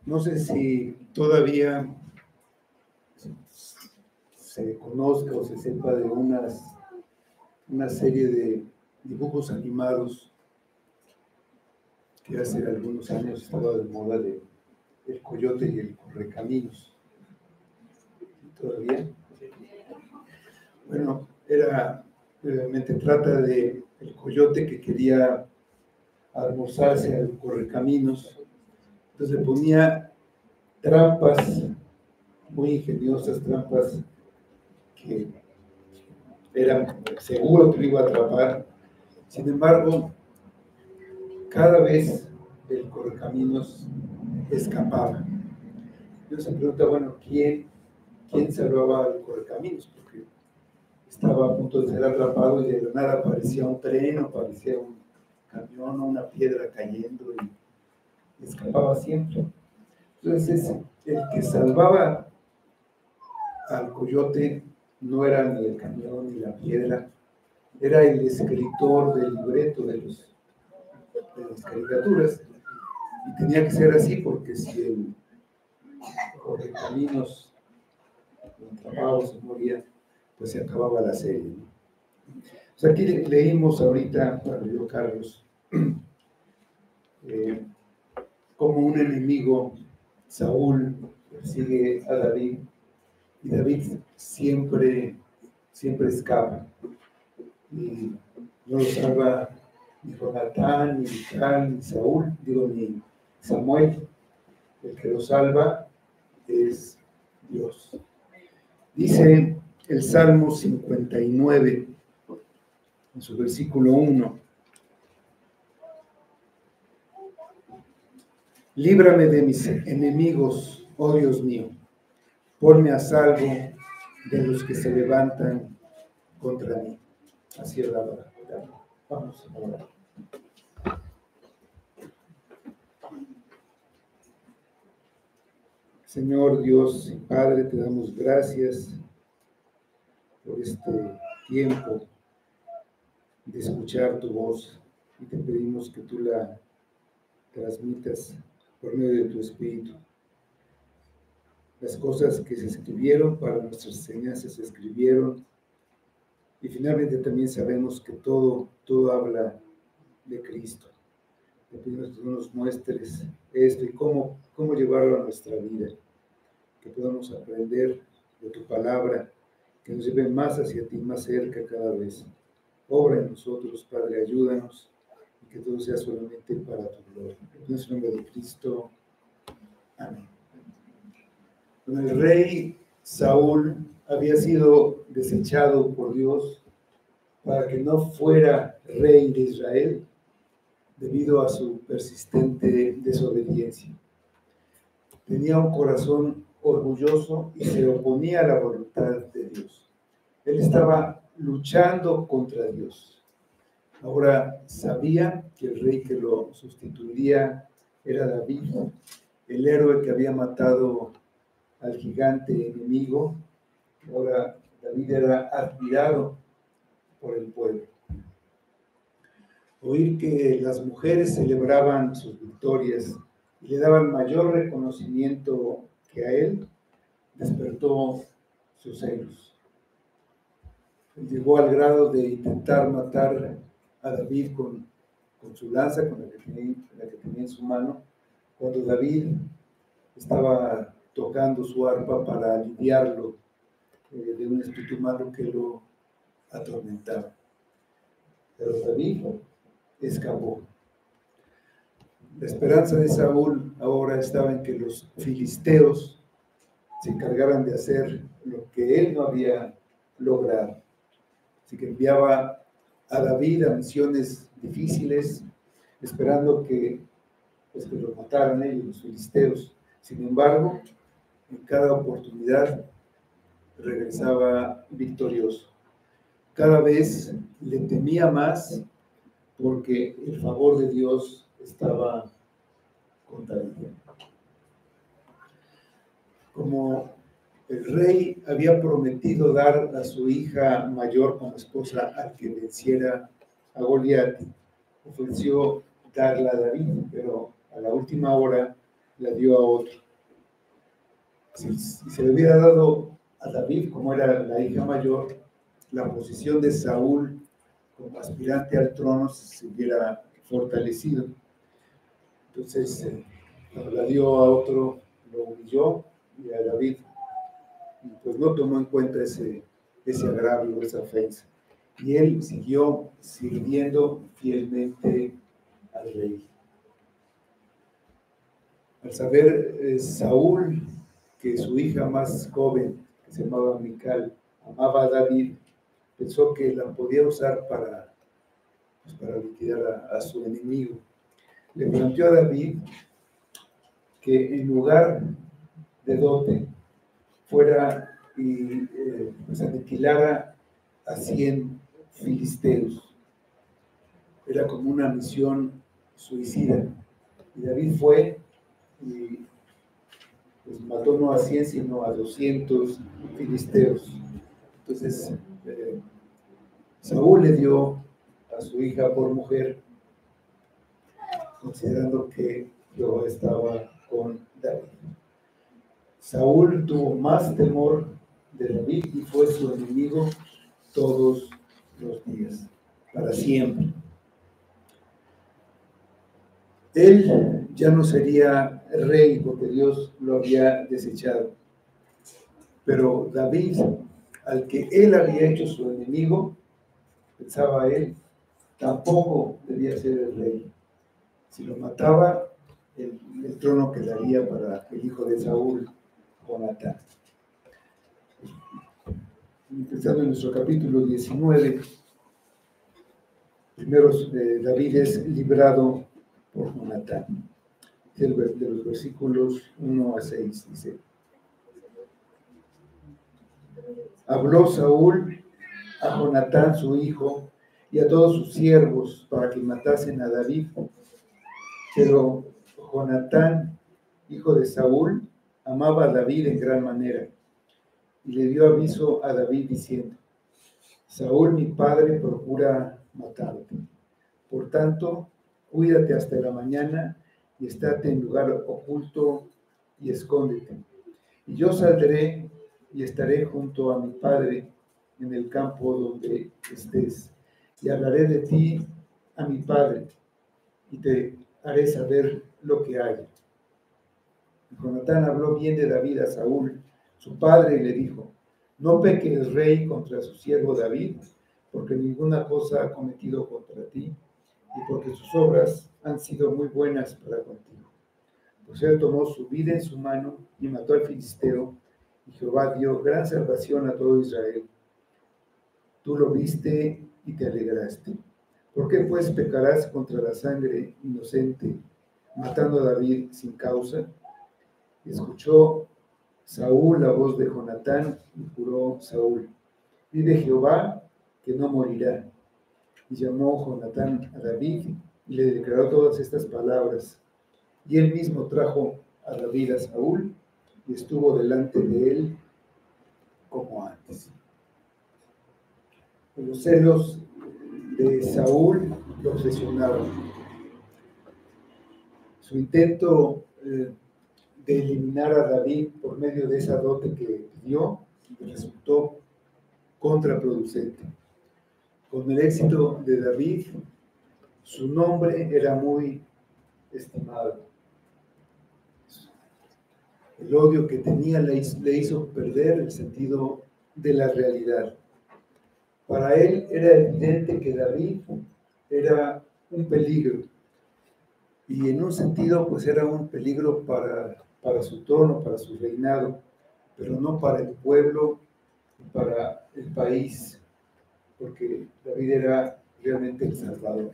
No sé si todavía se conozca o se sepa de una serie de dibujos animados que hace algunos años estaba de moda, de El Coyote y el Correcaminos. ¿Todavía? Bueno, realmente trata de el coyote que quería almorzarse al Correcaminos. Entonces le ponía trampas, muy ingeniosas trampas, que eran seguro que lo iba a atrapar. Sin embargo, cada vez el Correcaminos escapaba. Entonces se pregunta, bueno, ¿quién salvaba al Correcaminos? Porque estaba a punto de ser atrapado y de la nada aparecía un tren, o aparecía un camión o una piedra cayendo y escapaba siempre. Entonces, el que salvaba al coyote no era ni el camión ni la piedra, era el escritor del libreto de las caricaturas. Y tenía que ser así, porque si el Correcaminos lo atrapaba o se moría, pues se acababa la serie, ¿no? O sea, aquí leímos ahorita, para yo, Carlos, como un enemigo, Saúl, persigue a David, y David siempre escapa. Y no lo salva ni Jonatán, ni Mical, ni Saúl, ni Samuel. El que lo salva es Dios. Dice el Salmo 59, en su versículo 1: líbrame de mis enemigos, oh Dios mío, ponme a salvo de los que se levantan contra mí. Así es la verdad. Vamos a orar. Señor Dios y Padre, te damos gracias por este tiempo de escuchar tu voz, y te pedimos que tú la transmitas por medio de tu Espíritu. Las cosas que se escribieron para nuestras enseñanzas se escribieron, y finalmente también sabemos que todo habla de Cristo. Te pedimos que tú nos muestres esto y cómo llevarlo a nuestra vida, que podamos aprender de tu palabra, que nos lleve más hacia ti, más cerca cada vez. Obra en nosotros, Padre, ayúdanos, y que todo sea solamente para tu gloria. En el nombre de Cristo. Amén. Bueno, el rey Saúl había sido desechado por Dios para que no fuera rey de Israel, debido a su persistente desobediencia. Tenía un corazón orgulloso y se oponía a la voluntad de Dios. Él estaba luchando contra Dios. Ahora sabía que el rey que lo sustituiría era David, el héroe que había matado al gigante enemigo. Ahora David era admirado por el pueblo. Oír que las mujeres celebraban sus victorias y le daban mayor reconocimiento que a él, despertó sus celos. Llegó al grado de intentar matar a David con su lanza, con la que tenía en su mano, cuando David estaba tocando su arpa para aliviarlo de un espíritu malo que lo atormentaba. Pero David escapó. La esperanza de Saúl ahora estaba en que los filisteos se encargaran de hacer lo que él no había logrado. Así que enviaba a David a misiones difíciles, esperando que los mataran ellos, los filisteos. Sin embargo, en cada oportunidad regresaba victorioso. Cada vez le temía más, porque el favor de Dios estaba contra él. Como el rey había prometido dar a su hija mayor como esposa al que venciera a Goliat, ofreció darla a David, pero a la última hora la dio a otro. Si se le hubiera dado a David, como era la hija mayor, la posición de Saúl como aspirante al trono se hubiera fortalecido. Entonces, la dio a otro, lo humilló, y a David, pues no tomó en cuenta ese agravio, esa ofensa. Y él siguió sirviendo fielmente al rey. Al saber Saúl que su hija más joven, que se llamaba Mical, amaba a David, pensó que la podía usar para liquidar a su enemigo. Le planteó a David que en lugar de dote fuera y pues aniquilara a 100 filisteos. Era como una misión suicida. Y David fue y pues mató no a 100, sino a 200 filisteos. Entonces, Saúl le dio a su hija por mujer, considerando que Jehová estaba con David. Saúl tuvo más temor de David y fue su enemigo todos los días, para siempre. Él ya no sería rey porque Dios lo había desechado. Pero David, al que él había hecho su enemigo, pensaba él, tampoco debía ser el rey. Si lo mataba, el trono quedaría para el hijo de Saúl, Jonatán. Empezando en nuestro capítulo 19, primero David es librado por Jonatán. De los versículos 1 a 6 dice: habló Saúl a Jonatán su hijo y a todos sus siervos para que matasen a David. Pero Jonatán, hijo de Saúl, amaba a David en gran manera y le dio aviso a David diciendo: Saúl mi padre procura matarte. Por tanto, cuídate hasta la mañana y estate en lugar oculto y escóndete. Y yo saldré y estaré junto a mi padre en el campo donde estés, y hablaré de ti a mi padre, y te haré saber lo que haya. Y Jonatán habló bien de David a Saúl, su padre, y le dijo: no peque el rey contra su siervo David, porque ninguna cosa ha cometido contra ti, y porque sus obras han sido muy buenas para contigo. Pues él tomó su vida en su mano y mató al filisteo, y Jehová dio gran salvación a todo Israel. Tú lo viste y te alegraste. ¿Por qué pues pecarás contra la sangre inocente, matando a David sin causa? Y escuchó Saúl la voz de Jonatán y juró Saúl: vive Jehová, que no morirá. Y llamó Jonatán a David y le declaró todas estas palabras. Y él mismo trajo a David a Saúl y estuvo delante de él como antes. Los celos de Saúl lo obsesionaron. Su intento de eliminar a David por medio de esa dote que dio resultó contraproducente. Con el éxito de David, su nombre era muy estimado. El odio que tenía le hizo perder el sentido de la realidad. Para él era evidente que David era un peligro, y en un sentido pues era un peligro para su trono, para su reinado, pero no para el pueblo, para el país, porque David era realmente el Salvador.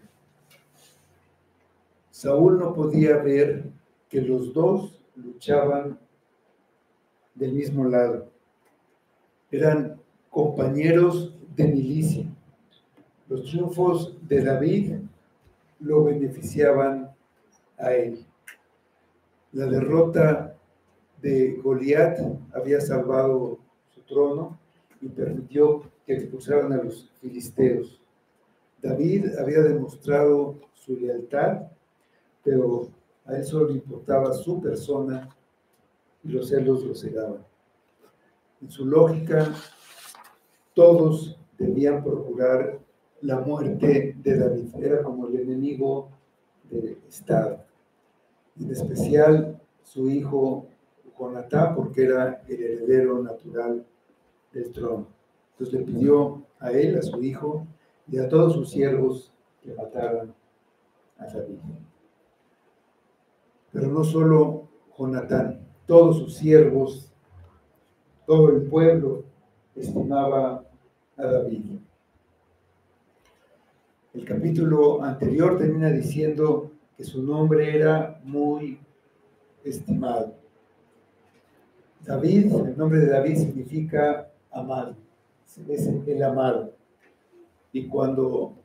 Saúl no podía ver que los dos luchaban del mismo lado. Eran compañeros de milicia. Los triunfos de David lo beneficiaban a él. La derrota de Goliat había salvado su trono y permitió que expulsaran a los filisteos. David había demostrado su lealtad, pero a él solo le importaba su persona y los celos lo cegaban. En su lógica, todos debían procurar la muerte de David. Era como el enemigo del Estado. En especial su hijo Jonatán, porque era el heredero natural del trono. Entonces le pidió a él, a su hijo, y a todos sus siervos que mataran a David. Pero no solo Jonatán, todos sus siervos, todo el pueblo estimaba a David. El capítulo anterior termina diciendo que su nombre era muy estimado. David, el nombre de David significa amado, es el amado. Y cuando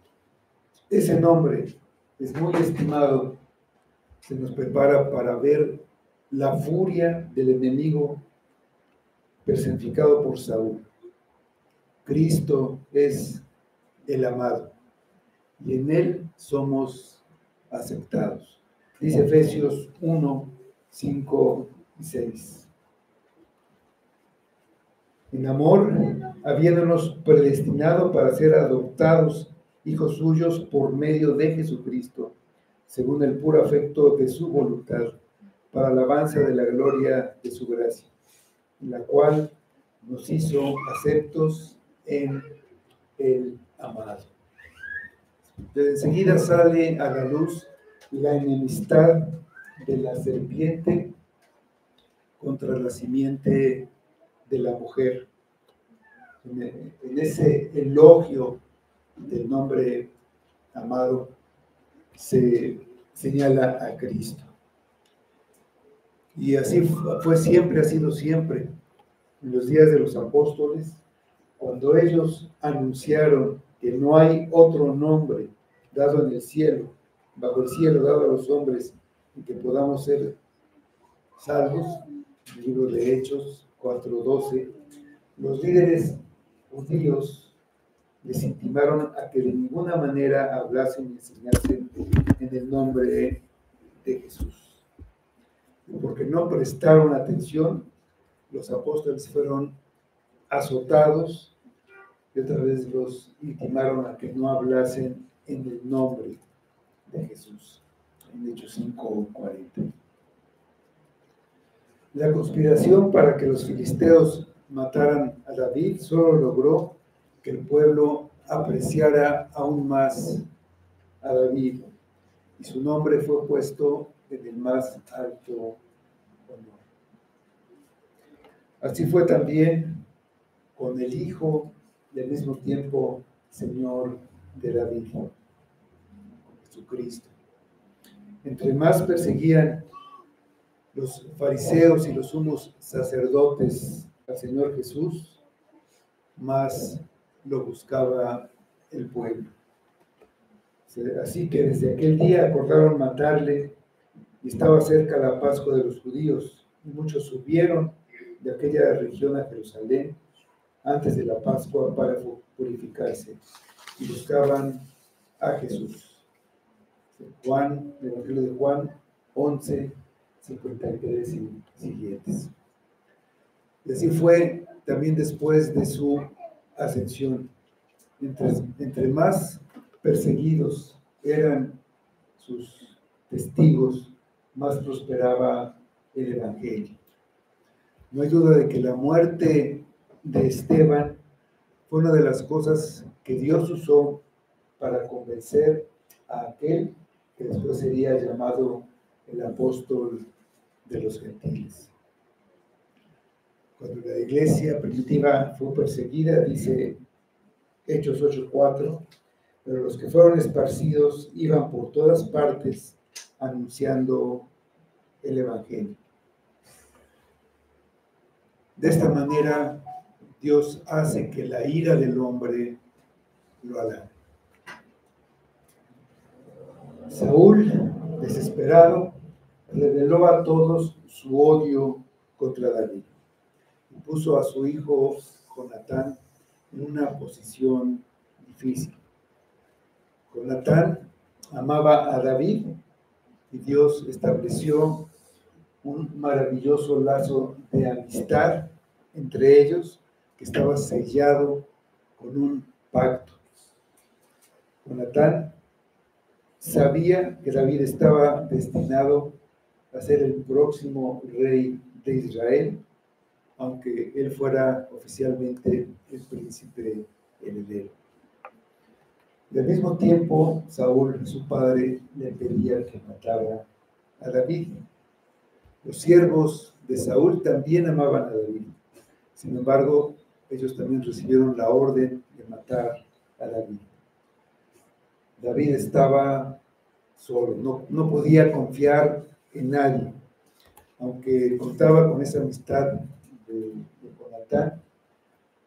ese nombre es muy estimado, se nos prepara para ver la furia del enemigo personificado por Saúl. Cristo es el amado y en él somos aceptados. Dice Efesios 1, 5 y 6. En amor, habiéndonos predestinado para ser adoptados hijos suyos por medio de Jesucristo, según el puro afecto de su voluntad, para alabanza de la gloria de su gracia, en la cual nos hizo aceptos en el amado. Enseguida sale a la luz la enemistad de la serpiente contra la simiente de la mujer. En ese elogio del nombre amado se señala a Cristo. Y así fue siempre, ha sido siempre. En los días de los apóstoles, cuando ellos anunciaron que no hay otro nombre dado en el cielo, bajo el cielo dado a los hombres, en que podamos ser salvos, el libro de Hechos 4:12, los líderes judíos les intimaron a que de ninguna manera hablasen y enseñasen en el nombre de Jesús. Y porque no prestaron atención, los apóstoles fueron azotados y otra vez los intimaron a que no hablasen en el nombre de Jesús. En Hechos 5:40. La conspiración para que los filisteos mataran a David solo logró que el pueblo apreciara aún más a David y su nombre fue puesto en el más alto honor. Así fue también con el hijo y al mismo tiempo Señor de David, Jesucristo. Entre más perseguían los fariseos y los sumos sacerdotes al Señor Jesús, más lo buscaba el pueblo. Así que desde aquel día acordaron matarle y estaba cerca la Pascua de los judíos. Y muchos subieron de aquella región a Jerusalén antes de la Pascua para purificarse y buscaban a Jesús. Juan, el Evangelio de Juan 11, 53 y siguientes. Y así fue también después de su ascensión. Entre más perseguidos eran sus testigos, más prosperaba el Evangelio. No hay duda de que la muerte de Esteban fue una de las cosas que Dios usó para convencer a aquel que después sería llamado el apóstol de los gentiles. Cuando la iglesia primitiva fue perseguida, dice Hechos 8:4, pero los que fueron esparcidos iban por todas partes anunciando el Evangelio. De esta manera, Dios hace que la ira del hombre lo halague. Saúl, desesperado, reveló a todos su odio contra David y puso a su hijo Jonatán en una posición difícil. Jonatán amaba a David y Dios estableció un maravilloso lazo de amistad entre ellos que estaba sellado con un pacto. Jonatán sabía que David estaba destinado a ser el próximo rey de Israel, aunque él fuera oficialmente el príncipe heredero. Y al mismo tiempo, Saúl, su padre, le pedía que matara a David. Los siervos de Saúl también amaban a David. Sin embargo, ellos también recibieron la orden de matar a David. David estaba solo, no podía confiar en nadie. Aunque contaba con esa amistad de Jonatán,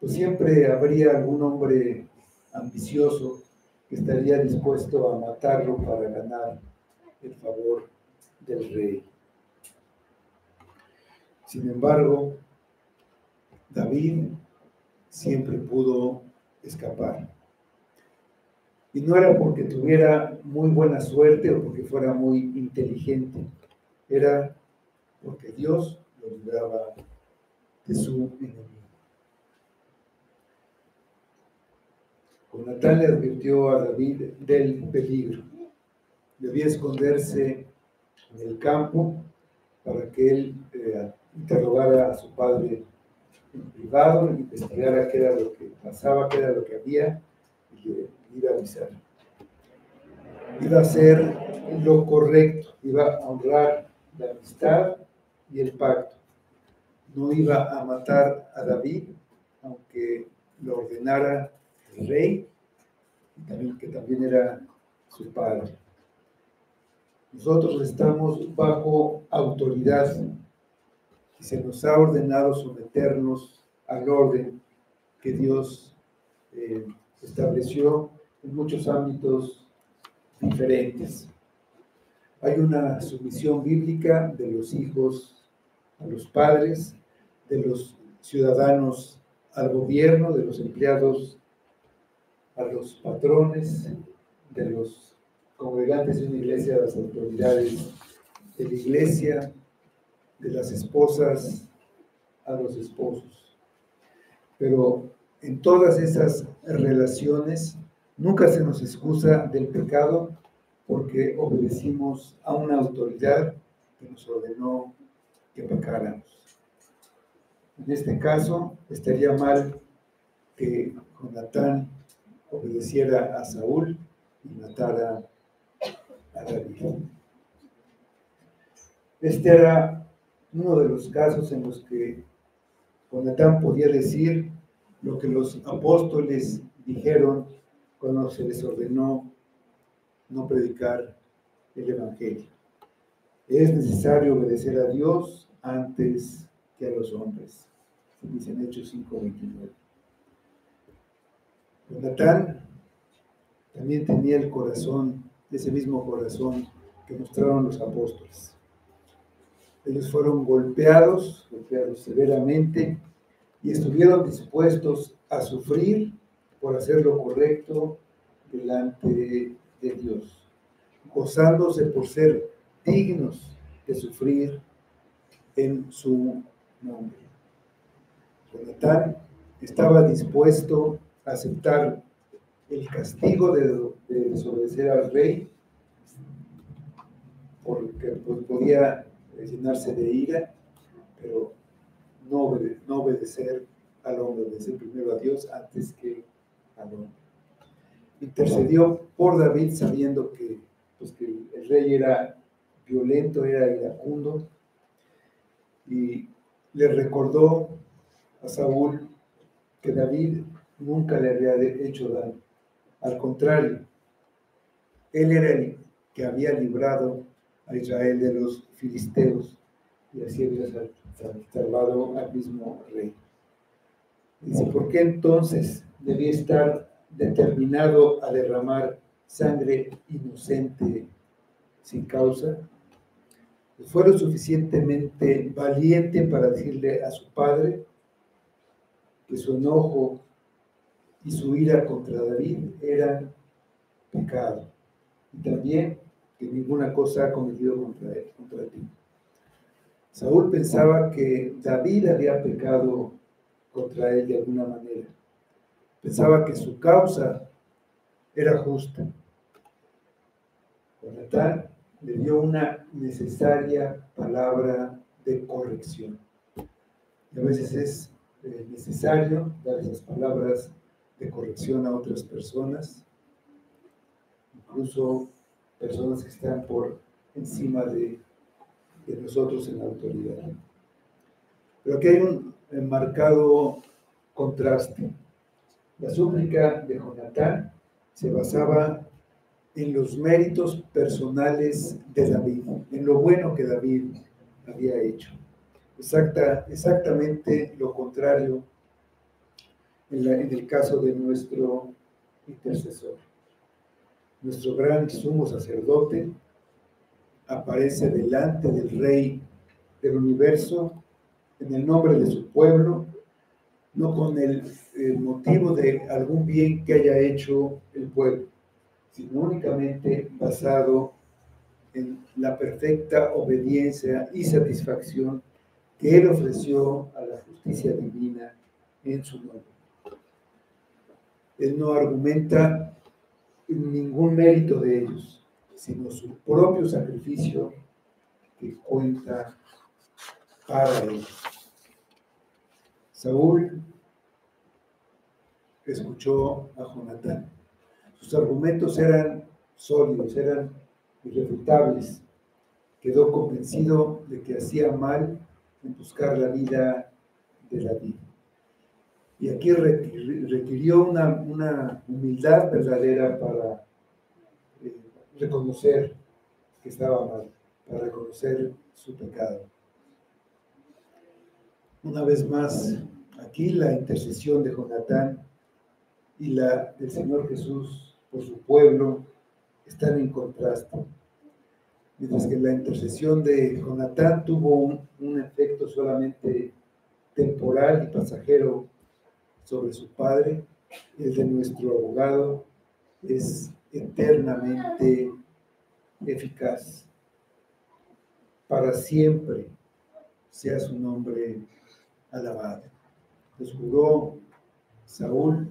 pues siempre habría algún hombre ambicioso que estaría dispuesto a matarlo para ganar el favor del rey. Sin embargo, David siempre pudo escapar. Y no era porque tuviera muy buena suerte o porque fuera muy inteligente, era porque Dios lo libraba de su enemigo. Jonatán le advirtió a David del peligro. Debía esconderse en el campo para que él interrogara a su padre en privado, investigara qué era lo que pasaba, qué era lo que había, y le iba a avisar. Iba a hacer lo correcto, iba a honrar la amistad y el pacto. No iba a matar a David, aunque lo ordenara el rey, que también era su padre. Nosotros estamos bajo autoridad y se nos ha ordenado someternos al orden que Dios estableció en muchos ámbitos diferentes. Hay una sumisión bíblica de los hijos a los padres, de los ciudadanos al gobierno, de los empleados a los patrones, de los congregantes de una iglesia a las autoridades de la iglesia, de las esposas a los esposos. Pero en todas esas relaciones nunca se nos excusa del pecado porque obedecimos a una autoridad que nos ordenó que pecáramos. En este caso, estaría mal que Jonatán obedeciera a Saúl y matara a David. Este era uno de los casos en los que Jonatán podía decir lo que los apóstoles dijeron cuando se les ordenó no predicar el Evangelio. Es necesario obedecer a Dios antes que a los hombres. Dice en Hechos 5:29. Jonatán también tenía el corazón, ese mismo corazón que mostraron los apóstoles. Ellos fueron golpeados severamente y estuvieron dispuestos a sufrir por hacer lo correcto delante de Dios, gozándose por ser dignos de sufrir en su nombre. Jonatán estaba dispuesto a aceptar el castigo de desobedecer al rey, porque pues, podía llenarse de ira, pero no obedecer al hombre, obedecer primero a Dios antes que al hombre. Intercedió por David sabiendo que el rey era violento, era iracundo, y le recordó a Saúl que David nunca le había hecho daño. Al contrario, él era el que había librado a Israel de los filisteos y así había salvado al mismo rey. Dice, ¿por qué entonces debía estar determinado a derramar sangre inocente sin causa? Pues fue lo suficientemente valiente para decirle a su padre que su enojo y su ira contra David eran pecado. y también que ninguna cosa ha cometido contra ti. Saúl pensaba que David había pecado contra él de alguna manera. Pensaba que su causa era justa. Jonatán le dio una necesaria palabra de corrección. Y a veces es necesario dar esas palabras de corrección a otras personas, incluso personas que están por encima de nosotros en la autoridad. Pero aquí hay un marcado contraste. La súplica de Jonatán se basaba en los méritos personales de David, en lo bueno que David había hecho. Exactamente lo contrario en el caso de nuestro intercesor. Nuestro gran sumo sacerdote aparece delante del Rey del universo en el nombre de su pueblo, no con el motivo de algún bien que haya hecho el pueblo, sino únicamente basado en la perfecta obediencia y satisfacción que él ofreció a la justicia divina en su nombre. Él no argumenta ningún mérito de ellos, sino su propio sacrificio que cuenta para ellos. Saúl escuchó a Jonatán. Sus argumentos eran sólidos, eran irrefutables. Quedó convencido de que hacía mal en buscar la vida de David. Y aquí requirió una humildad verdadera para reconocer que estaba mal, para reconocer su pecado. Una vez más, aquí la intercesión de Jonatán y la del Señor Jesús por su pueblo están en contraste. Mientras que la intercesión de Jonatán tuvo un efecto solamente temporal y pasajero sobre su padre, el de nuestro abogado es eternamente eficaz. Para siempre sea su nombre alabado. Les juró Saúl,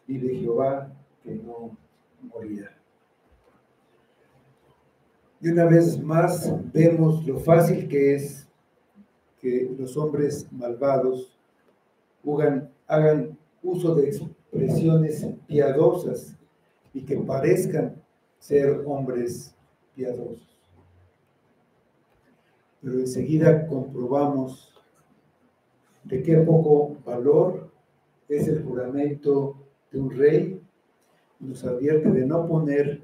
vive Jehová, que no morirá. Y una vez más vemos lo fácil que es que los hombres malvados hagan uso de expresiones piadosas y que parezcan ser hombres piadosos. Pero enseguida comprobamos de qué poco valor es el juramento de un rey. Nos advierte de no poner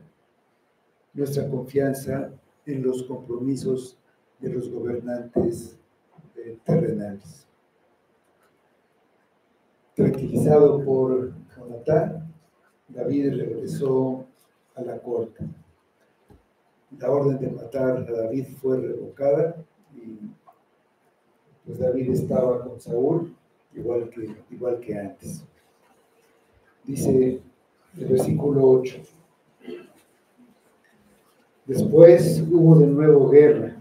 nuestra confianza en los compromisos de los gobernantes terrenales. Tranquilizado por Jonatán, David regresó a la corte. La orden de matar a David fue revocada y pues David estaba con Saúl igual que antes. Dice el versículo 8. Después hubo de nuevo guerra,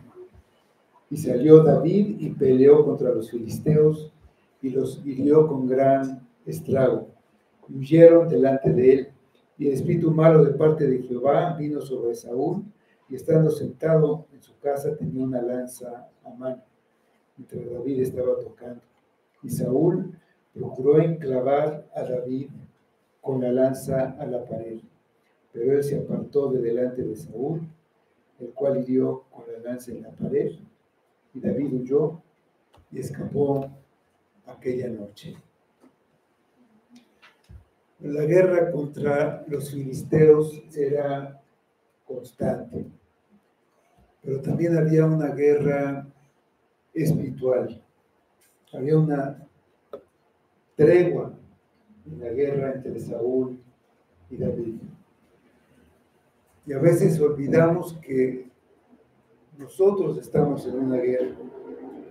y salió David y peleó contra los filisteos y los hirió con gran estrago. Y huyeron delante de él, y el espíritu malo de parte de Jehová vino sobre Saúl, y estando sentado en su casa tenía una lanza a mano, mientras David estaba tocando. Y Saúl procuró enclavar a David con la lanza a la pared, pero él se apartó de delante de Saúl, el cual hirió con la lanza en la pared, y David huyó y escapó aquella noche. La guerra contra los filisteos era constante, pero también había una guerra espiritual. Había una tregua en la guerra entre Saúl y David. Y a veces olvidamos que nosotros estamos en una guerra.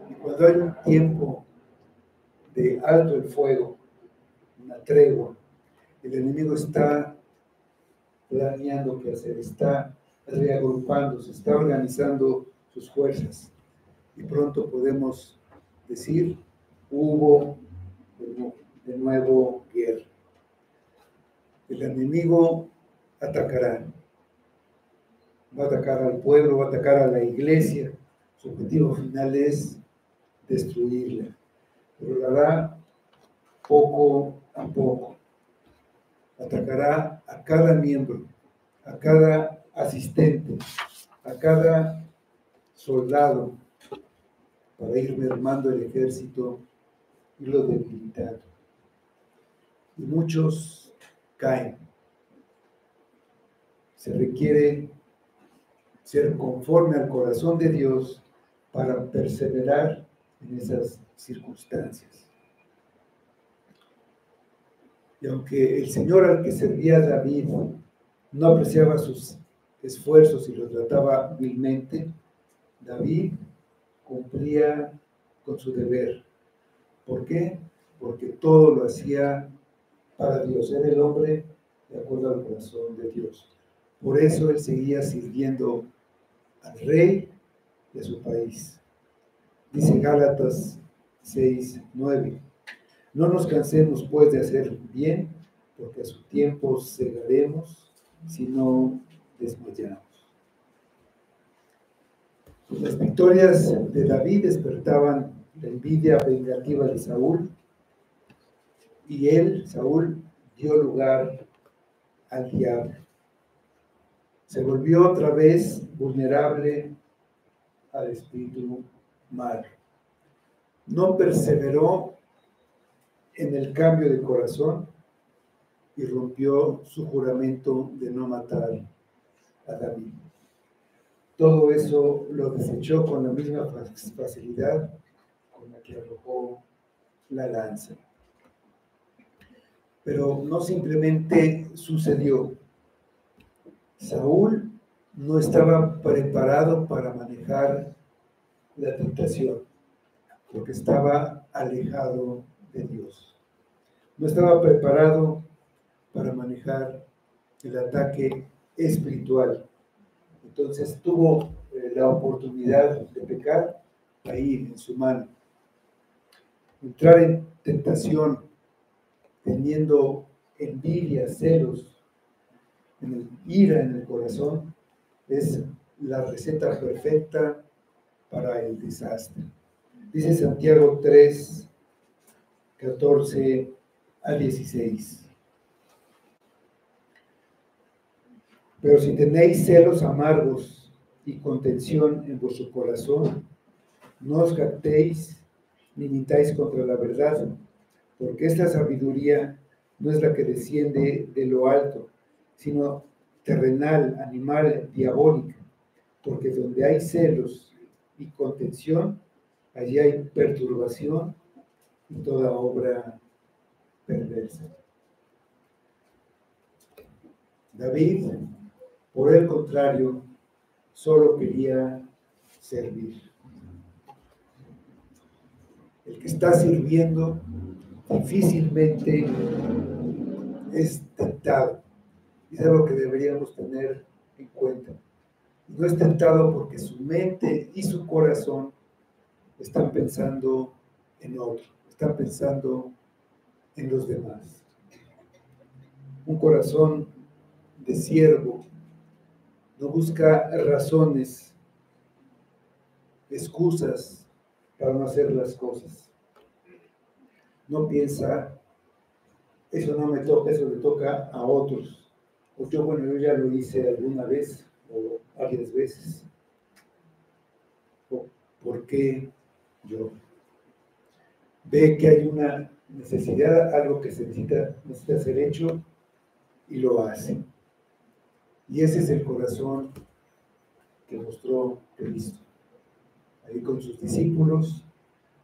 Y cuando hay un tiempo de alto el fuego, una tregua, el enemigo está planeando qué hacer, está reagrupándose, está organizando sus fuerzas. Y pronto podemos decir, hubo de nuevo guerra. El enemigo atacará, va a atacar al pueblo, va a atacar a la iglesia. Su objetivo final es destruirla, pero lo hará poco a poco. Atacará a cada miembro, a cada asistente, a cada soldado, para ir mermando el ejército y lo debilitando. Y muchos caen. Se requiere ser conforme al corazón de Dios para perseverar en esas circunstancias. Y aunque el Señor al que servía David no apreciaba sus esfuerzos y los trataba vilmente, David cumplía con su deber. ¿Por qué? Porque todo lo hacía para Dios. Era el hombre de acuerdo al corazón de Dios. Por eso él seguía sirviendo al rey y a su país. Dice Gálatas 6:9. No nos cansemos pues de hacer bien, porque a su tiempo segaremos si no desmayamos. Las victorias de David despertaban la envidia vengativa de Saúl, y él, Saúl, dio lugar al diablo. Se volvió otra vez vulnerable al espíritu malo. No perseveró en el cambio de corazón y rompió su juramento de no matar a David. Todo eso lo desechó con la misma facilidad con la que arrojó la lanza. Pero no simplemente sucedió. Saúl no estaba preparado para manejar la tentación, porque estaba alejado de Dios. No estaba preparado para manejar el ataque espiritual. Entonces tuvo la oportunidad de pecar ahí en su mano. Entrar en tentación teniendo envidia, celos, ira en el corazón, es la receta perfecta para el desastre. Dice Santiago 3:14-16. Pero si tenéis celos amargos y contención en vuestro corazón, no os jactéis ni mintáis contra la verdad, porque esta sabiduría no es la que desciende de lo alto, sino terrenal, animal, diabólica, porque donde hay celos y contención, allí hay perturbación y toda obra perversa. David, por el contrario, solo quería servir. El que está sirviendo difícilmente es tentado. Y es algo que deberíamos tener en cuenta. No es tentado porque su mente y su corazón están pensando en otro, están pensando en los demás. Un corazón de siervo no busca razones, excusas para no hacer las cosas. No piensa, eso no me toca, eso le toca a otros. O yo ya lo hice alguna vez o varias veces. ¿Por qué yo? Ve que hay una necesidad, algo que se necesita ser hecho y lo hace. Y ese es el corazón que mostró Cristo. Ahí con sus discípulos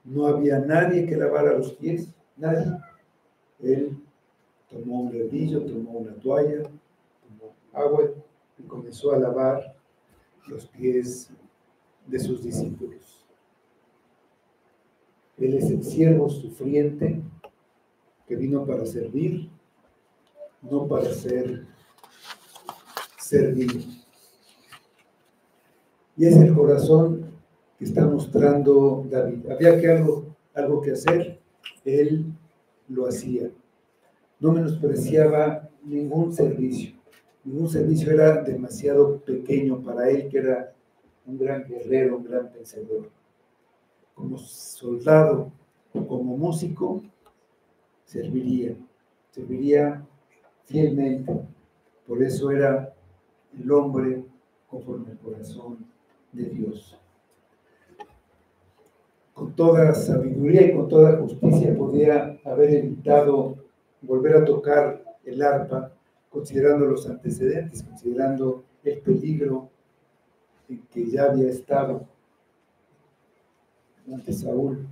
no había nadie que lavara los pies, nadie. Él tomó un ladrillo, tomó una toalla, tomó agua y comenzó a lavar los pies de sus discípulos. Él es el siervo sufriente que vino para servir, no para ser servir. Y es el corazón que está mostrando David. Había algo que hacer, él lo hacía. No menospreciaba ningún servicio. Ningún servicio era demasiado pequeño para él, que era un gran guerrero, un gran pensador. Como soldado o como músico, serviría fielmente. Por eso era el hombre conforme al corazón de Dios. Con toda sabiduría y con toda justicia podía haber evitado volver a tocar el arpa, considerando los antecedentes, considerando el peligro en que ya había estado ante Saúl.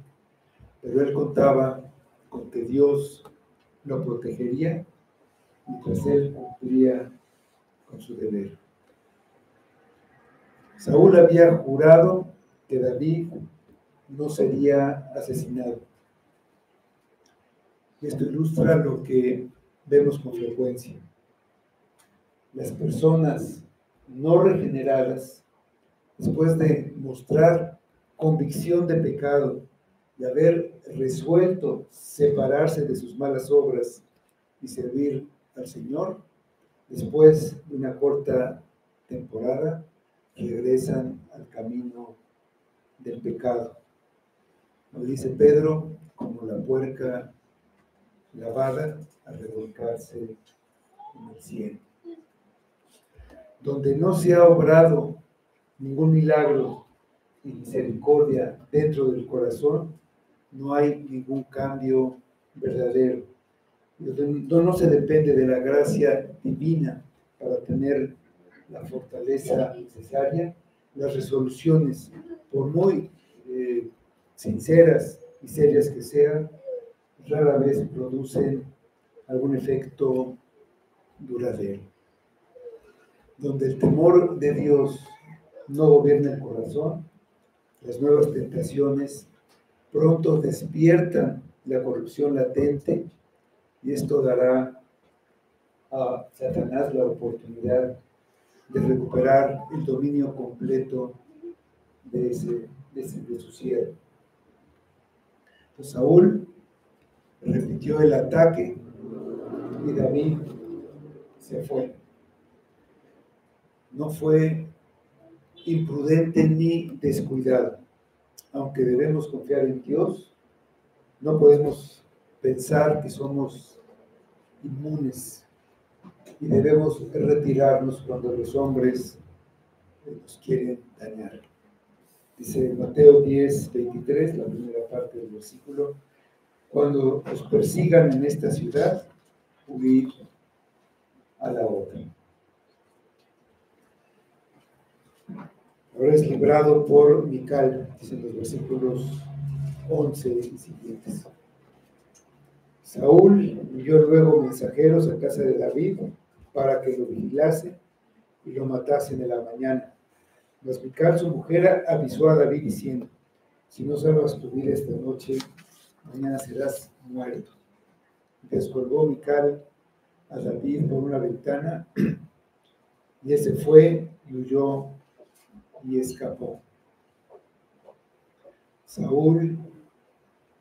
Pero él contaba con que Dios lo protegería mientras él cumplía con su deber. Saúl había jurado que David no sería asesinado. Esto ilustra lo que vemos con frecuencia. Las personas no regeneradas, después de mostrar convicción de pecado y haber resuelto separarse de sus malas obras y servir al Señor, después de una corta temporada, regresan al camino del pecado. Como dice Pedro, como la puerca lavada a revolcarse en el cielo. Donde no se ha obrado ningún milagro y misericordia dentro del corazón, no hay ningún cambio verdadero. Donde no se depende de la gracia divina para tener la fortaleza necesaria, las resoluciones, por muy sinceras y serias que sean, rara vez producen algún efecto duradero. Donde el temor de Dios no gobierna el corazón, las nuevas tentaciones pronto despiertan la corrupción latente y esto dará a Satanás la oportunidad de recuperar el dominio completo de su siervo. Pues Saúl repitió el ataque y David se fue. No fue imprudente ni descuidado. Aunque debemos confiar en Dios, no podemos pensar que somos inmunes y debemos retirarnos cuando los hombres nos quieren dañar. Dice Mateo 10:23, la primera parte del versículo: cuando os persigan en esta ciudad, huid a la otra. Ahora es librado por Mical, dicen los versículos 11 y siguientes. Saúl envió luego mensajeros a casa de David para que lo vigilase y lo matasen en la mañana. Mas Mical, su mujer, avisó a David diciendo: si no salvas tu vida esta noche, mañana serás muerto. Descolgó Mical a David por una ventana y ese fue y huyó y escapó. Saúl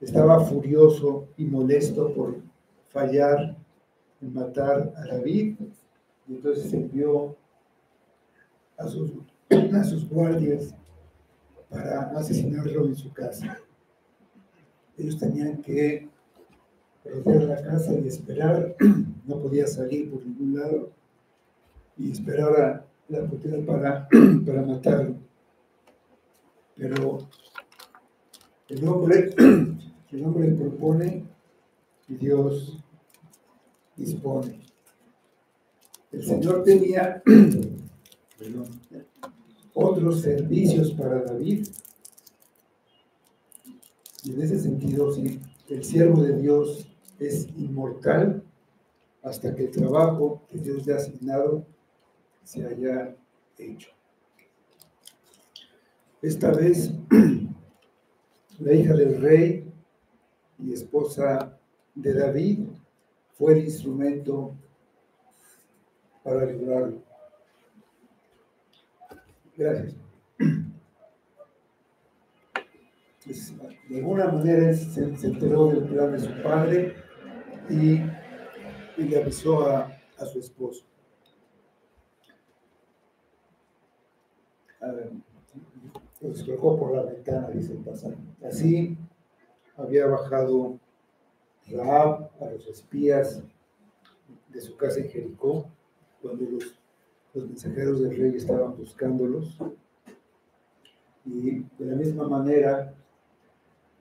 estaba furioso y molesto por fallar en matar a David y entonces envió a sus guardias para asesinarlo en su casa. Ellos tenían que rodear la casa y esperar, no podía salir por ningún lado y esperar a la oportunidad para matarlo. Pero el hombre propone y Dios dispone. El Señor tenía otros servicios para David. Y en ese sentido, sí, el siervo de Dios es inmortal hasta que el trabajo que Dios le ha asignado se haya hecho. Esta vez, la hija del rey y esposa de David fue el instrumento para librarlo. Gracias. Pues, de alguna manera él se enteró del plan de su padre y le avisó a su esposo. Los colocó por la ventana, dice el pasaje. Así había bajado Rahab a los espías de su casa en Jericó, cuando los mensajeros del rey estaban buscándolos. Y de la misma manera,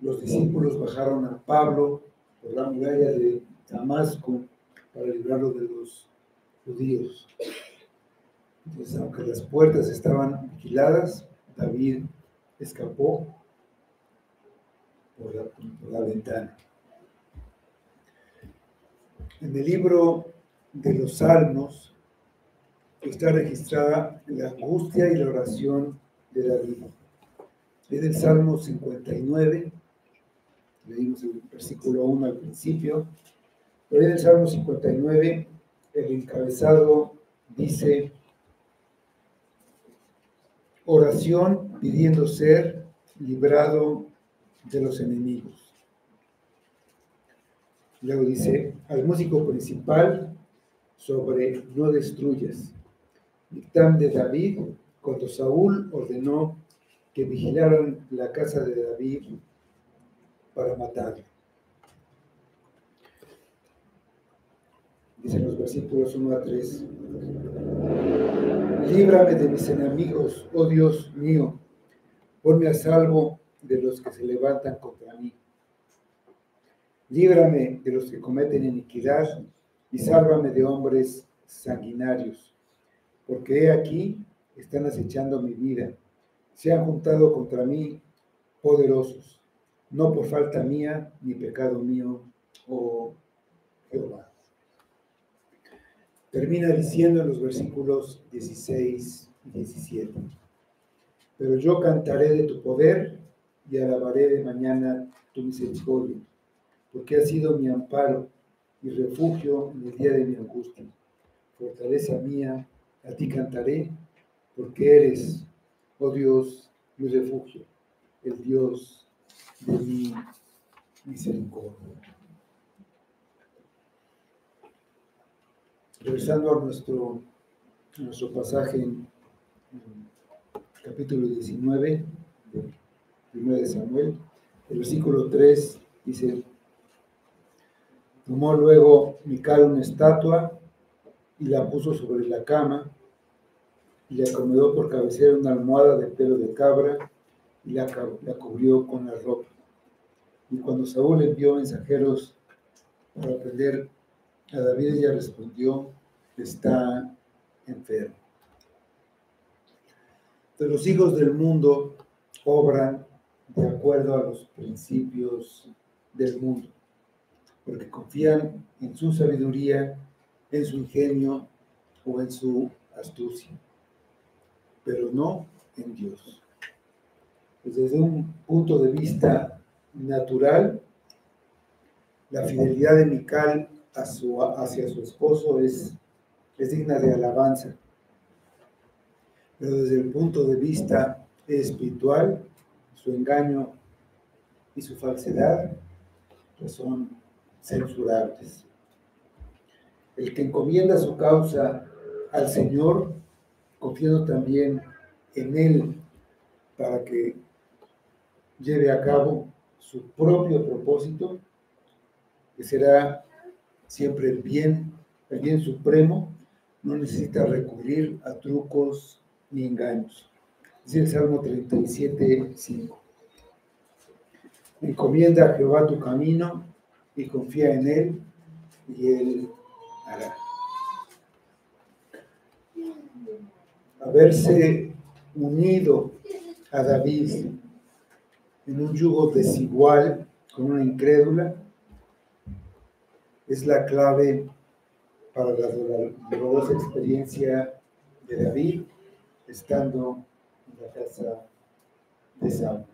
los discípulos bajaron a Pablo por la muralla de Damasco para librarlo de los judíos. Entonces, aunque las puertas estaban vigiladas, David escapó por la ventana. En el libro de los Salmos está registrada la angustia y la oración de David. En el Salmo 59, leímos el versículo 1 al principio, pero en el Salmo 59 el encabezado dice: oración pidiendo ser librado de los enemigos. Luego dice: al músico principal sobre no destruyas. Dictam de David cuando Saúl ordenó que vigilaran la casa de David para matarlo. Dicen los versículos 1 a 3. Líbrame de mis enemigos, oh Dios mío, ponme a salvo de los que se levantan contra mí. Líbrame de los que cometen iniquidad y sálvame de hombres sanguinarios, porque he aquí están acechando mi vida, se han juntado contra mí poderosos, no por falta mía ni pecado mío, oh Jehová. Termina diciendo en los versículos 16 y 17: pero yo cantaré de tu poder y alabaré de mañana tu misericordia, porque has sido mi amparo y refugio en el día de mi angustia. Fortaleza mía, a ti cantaré, porque eres, oh Dios, mi refugio, el Dios de mi misericordia. Regresando a nuestro pasaje en capítulo 19 de 1 de Samuel, el versículo 3 dice: tomó luego Mical una estatua y la puso sobre la cama y le acomodó por cabecera una almohada de pelo de cabra y la cubrió con la ropa. Y cuando Saúl envió mensajeros para prender a David, ella respondió: está enfermo. Entonces, los hijos del mundo obran de acuerdo a los principios del mundo, porque confían en su sabiduría, en su ingenio o en su astucia, pero no en Dios. Pues desde un punto de vista natural, la fidelidad de Mical hacia su esposo es digna de alabanza, pero desde el punto de vista espiritual, su engaño y su falsedad pues son censurables. El que encomienda su causa al Señor, confiando también en Él para que lleve a cabo su propio propósito, que será siempre el bien supremo, no necesita recurrir a trucos ni engaños. Dice el Salmo 37:5. Encomienda a Jehová tu camino y confía en Él, y Él hará. Haberse unido a David en un yugo desigual con una incrédula es la clave para la dolorosa experiencia de David estando en la casa de Saúl.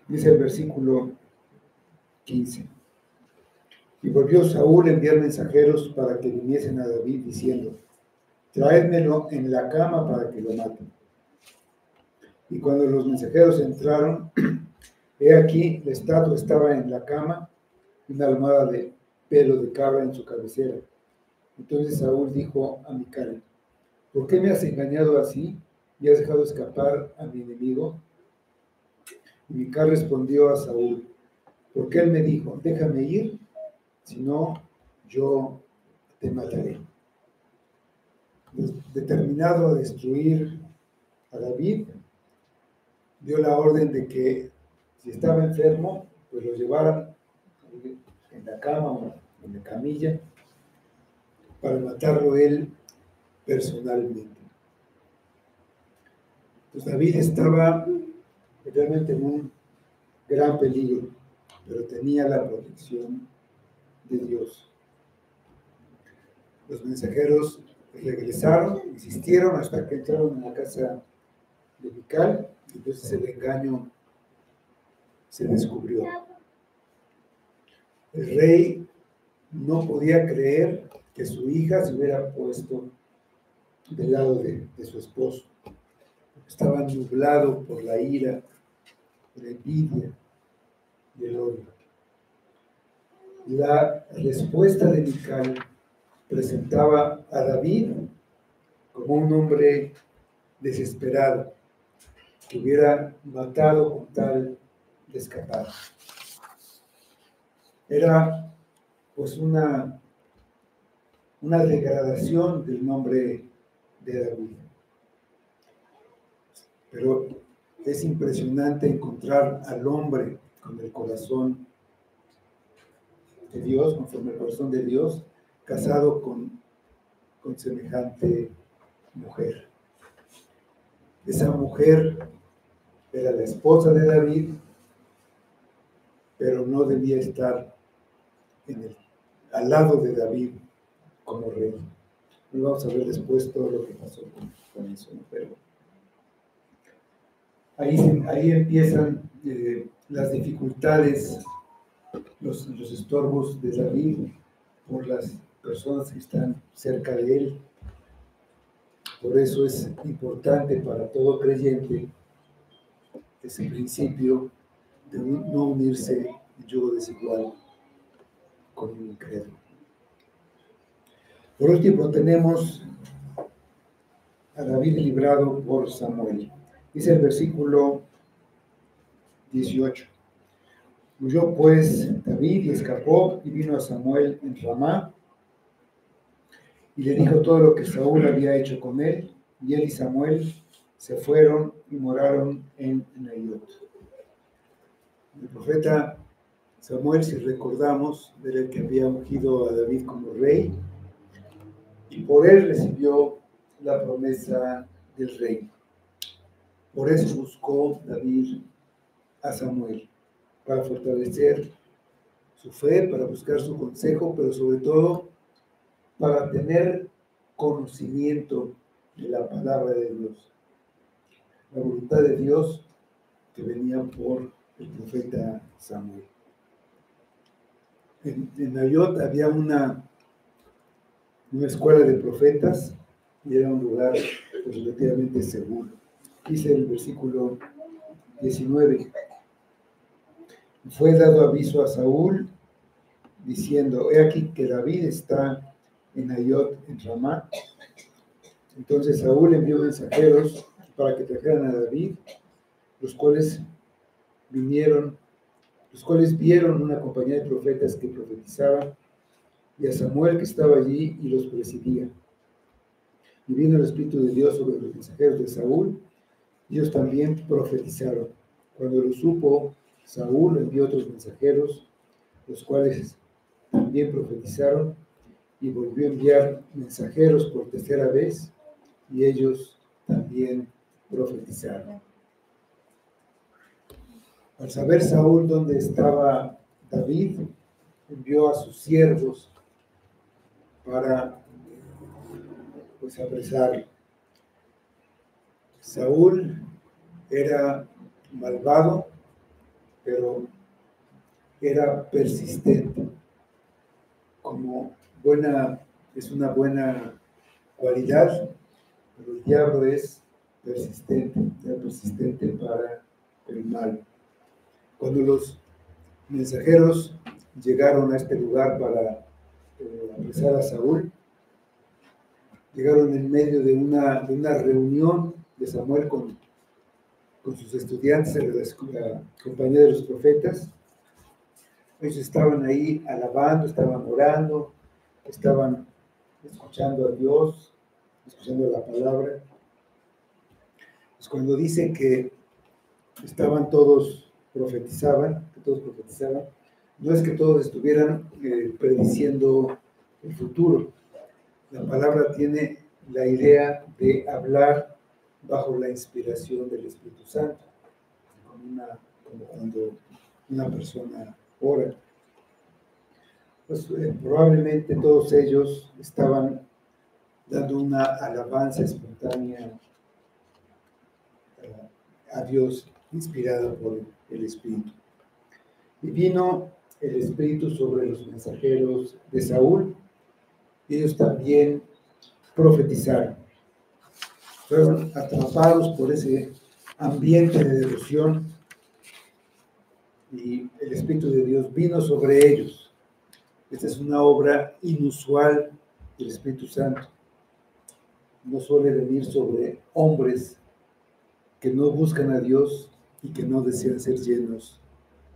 Dice el versículo 15: y volvió Saúl a enviar mensajeros para que viniesen a David diciendo: traédmelo en la cama para que lo maten. Y cuando los mensajeros entraron, he aquí, la estatua estaba en la cama, una almohada de pelo de cabra en su cabecera. Entonces Saúl dijo a Mical: ¿por qué me has engañado así y has dejado escapar a mi enemigo? Y Mical respondió a Saúl: porque él me dijo, déjame ir, si no, yo te mataré. Determinado a destruir a David, dio la orden de que si estaba enfermo, pues lo llevaran en la cama o en la camilla para matarlo él personalmente. Pues David estaba realmente en un gran peligro, pero tenía la protección de Dios. Los mensajeros regresaron, insistieron hasta que entraron en la casa de Mical, y entonces el engaño se descubrió. El rey no podía creer que su hija se hubiera puesto del lado de su esposo. Estaba nublado por la ira, la envidia y el odio. La respuesta de Mical presentaba a David como un hombre desesperado que hubiera matado con tal de escapar. Era pues una degradación del nombre de David. Pero es impresionante encontrar al hombre con el corazón de Dios, conforme al corazón de Dios, casado con semejante mujer. Esa mujer era la esposa de David, pero no debía estar al lado de David como rey. Y vamos a ver después todo lo que pasó con eso, ¿no? Pero ahí empiezan las dificultades, los estorbos de David por las personas que están cerca de él. Por eso es importante para todo creyente ese principio de no unirse en yugo desigual con un incrédulo. Por último, tenemos a David librado por Samuel. Dice el versículo 18. Huyó pues David y escapó y vino a Samuel en Ramá y le dijo todo lo que Saúl había hecho con él, y él y Samuel se fueron y moraron en Naiot. El profeta Samuel, si recordamos, era el que había ungido a David como rey, y por él recibió la promesa del rey. Por eso buscó David a Samuel, para fortalecer su fe, para buscar su consejo, pero sobre todo para tener conocimiento de la palabra de Dios, la voluntad de Dios que venía por el profeta Samuel. En Naiot había una escuela de profetas y era un lugar pues, relativamente seguro. Dice el versículo 19: fue dado aviso a Saúl diciendo, he aquí que David está en Naiot en Ramá. Entonces Saúl envió mensajeros para que trajeran a David, los cuales vieron una compañía de profetas que profetizaban, y a Samuel que estaba allí y los presidía. Y vino el Espíritu de Dios sobre los mensajeros de Saúl, y ellos también profetizaron. Cuando lo supo, Saúl envió otros mensajeros, los cuales también profetizaron, y volvió a enviar mensajeros por tercera vez, y ellos también profetizaron. Al saber Saúl dónde estaba David, envió a sus siervos para apresarlo. Saúl era malvado, pero era persistente. Como es una buena cualidad, pero el diablo es persistente para el mal. Cuando los mensajeros llegaron a este lugar para apresar a Saúl, llegaron en medio de una reunión de Samuel con sus estudiantes de la compañía de los profetas. Ellos estaban ahí alabando, estaban orando, estaban escuchando a Dios, escuchando la palabra. Pues cuando dice que estaban todos profetizaban, no es que todos estuvieran prediciendo el futuro. La palabra tiene la idea de hablar bajo la inspiración del Espíritu Santo, como cuando una persona ora. Pues probablemente todos ellos estaban dando una alabanza espontánea a Dios, inspirada por el Espíritu. Y vino el Espíritu sobre los mensajeros de Saúl, y ellos también profetizaron. Fueron atrapados por ese ambiente de devoción, y el Espíritu de Dios vino sobre ellos. Esta es una obra inusual del Espíritu Santo. No suele venir sobre hombres que no buscan a Dios y que no desean ser llenos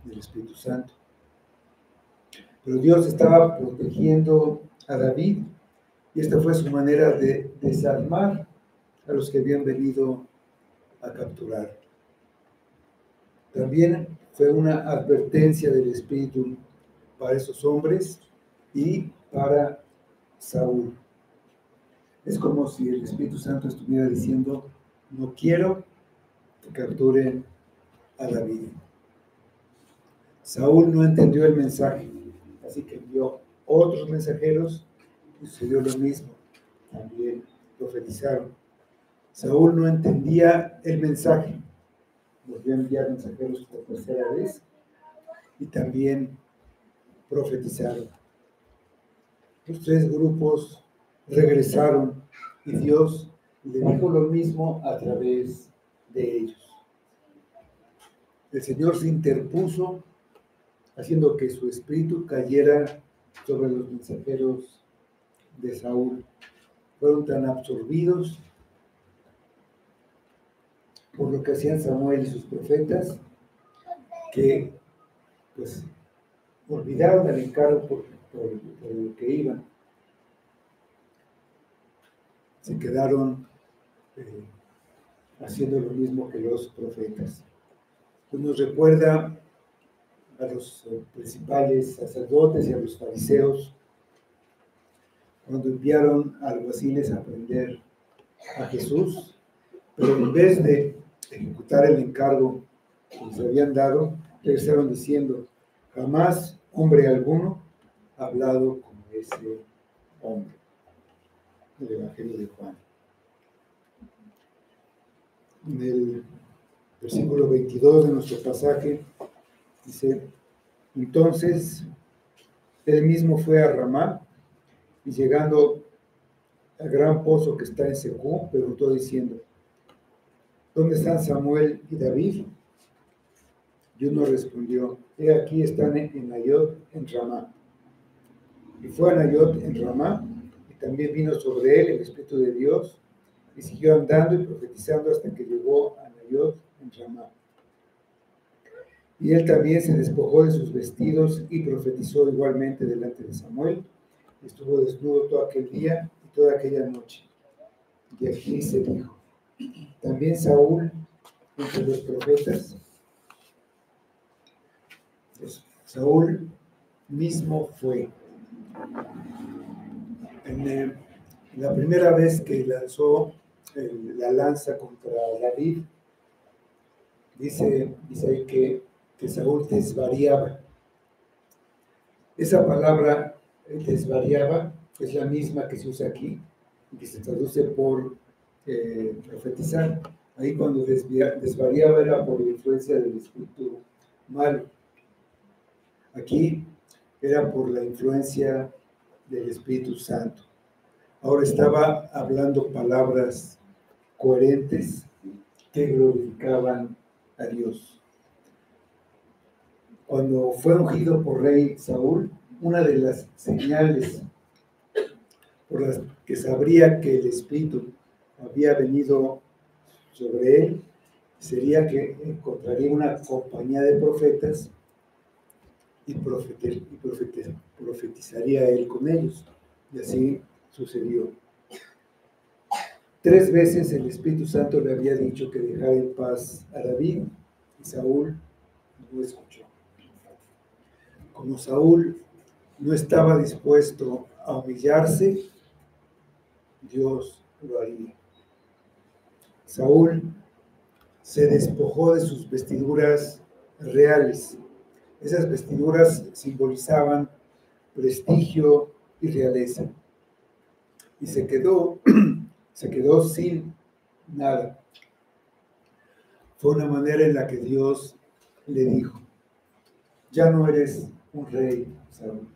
del Espíritu Santo. Pero Dios estaba protegiendo a David, y esta fue su manera de desarmar a los que habían venido a capturar. También fue una advertencia del Espíritu para esos hombres y para Saúl. Es como si el Espíritu Santo estuviera diciendo: no quiero que capturen a David. Saúl no entendió el mensaje, así que envió otros mensajeros y sucedió lo mismo. También profetizaron. Saúl no entendía el mensaje, volvió a enviar mensajeros por tercera vez y también profetizaron. Los tres grupos regresaron y Dios le dijo lo mismo a través de ellos. El Señor se interpuso, haciendo que su espíritu cayera sobre los mensajeros de Saúl. Fueron tan absorbidos por lo que hacían Samuel y sus profetas que pues olvidaron el encargo por lo que iban. Se quedaron haciendo lo mismo que los profetas. Pues nos recuerda a los principales sacerdotes y a los fariseos cuando enviaron a alguaciles a prender a Jesús, pero en vez de ejecutar el encargo que les habían dado, regresaron diciendo: jamás hombre alguno ha hablado como ese hombre. El Evangelio de Juan. En el versículo 22 de nuestro pasaje dice: entonces él mismo fue a Ramá, y llegando al gran pozo que está en Secú, preguntó diciendo: ¿dónde están Samuel y David? Y uno respondió: he aquí están en Nayot, en Ramá. Y fue a Nayot, en Ramá, y también vino sobre él el Espíritu de Dios, y siguió andando y profetizando hasta que llegó a Nayot, en Ramá. Y él también se despojó de sus vestidos y profetizó igualmente delante de Samuel. Estuvo desnudo todo aquel día y toda aquella noche. Y aquí se dijo: también Saúl entre los profetas. Pues Saúl mismo fue. En la primera vez que lanzó la lanza contra David, dice ahí que Saúl desvariaba. Esa palabra desvariaba es la misma que se usa aquí, y que se traduce por profetizar. Ahí cuando desvariaba era por la influencia del espíritu malo. Aquí era por la influencia del Espíritu Santo. ahora estaba hablando palabras coherentes que glorificaban a Dios. Cuando fue ungido por rey Saúl, una de las señales por las que sabría que el Espíritu había venido sobre él sería que encontraría una compañía de profetas y profetizaría él con ellos. Y así sucedió. 3 veces el Espíritu Santo le había dicho que dejara en paz a David y Saúl no escuchó. Como Saúl no estaba dispuesto a humillarse, Dios lo haría. Saúl se despojó de sus vestiduras reales. Esas vestiduras simbolizaban prestigio y realeza. Y se quedó sin nada. Fue una manera en la que Dios le dijo: ya no eres un rey, Saúl,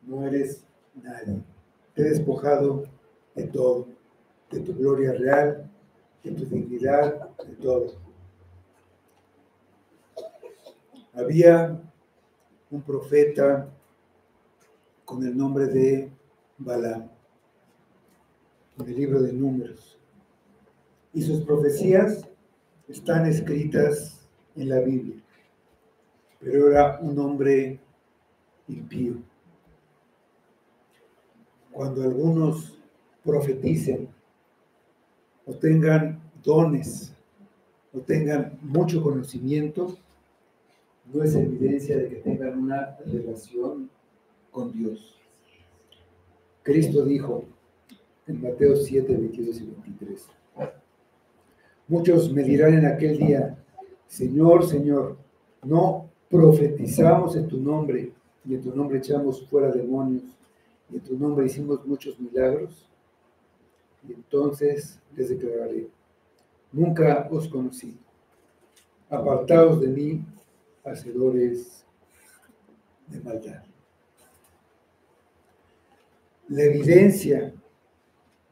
no eres nadie. Te he despojado de todo, de tu gloria real, de tu dignidad, de todo. Había un profeta con el nombre de Balaam en el libro de Números, y sus profecías están escritas en la Biblia, pero era un hombre impío. Cuando algunos profeticen o tengan dones o tengan mucho conocimiento, no es evidencia de que tengan una relación con Dios. Cristo dijo en Mateo 7, 22 y 23: muchos me dirán en aquel día: Señor, Señor, ¿no profetizamos en tu nombre, y en tu nombre echamos fuera demonios, y en tu nombre hicimos muchos milagros? Y entonces les declararé: nunca os conocí. Apartaos de mí, hacedores de maldad. La evidencia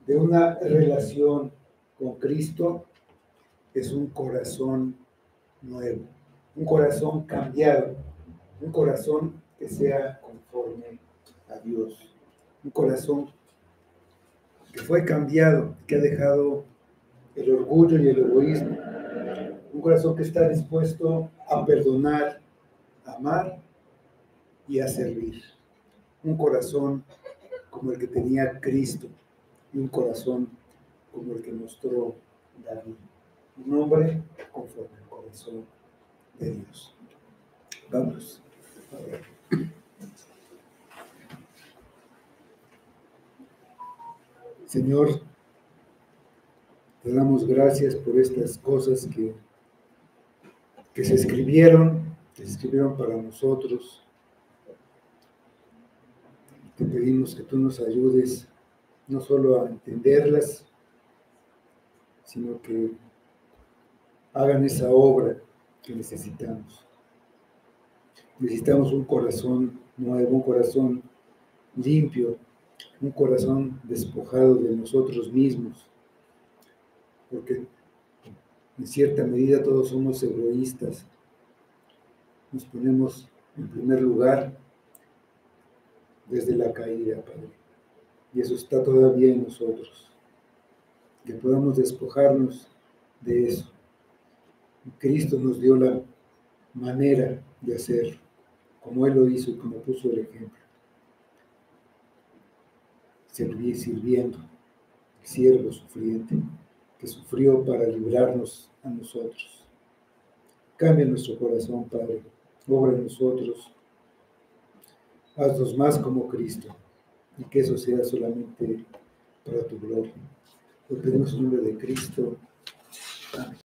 de una relación con Cristo es un corazón nuevo, un corazón cambiado, un corazón que sea conforme a Dios, un corazón que fue cambiado, que ha dejado el orgullo y el egoísmo, un corazón que está dispuesto a perdonar, a amar y a servir, un corazón como el que tenía Cristo y un corazón como el que mostró David, un hombre conforme al corazón de Dios. Vamos a ver. Señor, te damos gracias por estas cosas que se escribieron para nosotros. Te pedimos que tú nos ayudes no solo a entenderlas, sino que hagan esa obra que necesitamos. Necesitamos un corazón nuevo, un corazón limpio, un corazón despojado de nosotros mismos, porque en cierta medida todos somos egoístas. Nos ponemos en primer lugar desde la caída, Padre, y eso está todavía en nosotros, que podamos despojarnos de eso. Cristo nos dio la manera de hacerlo, como Él lo hizo y como puso el ejemplo. Sirviendo, el siervo sufriente, que sufrió para librarnos a nosotros. Cambia nuestro corazón, Padre, obra en nosotros, haznos más como Cristo, y que eso sea solamente para tu gloria. Lo pedimos en nombre de Cristo. Amén.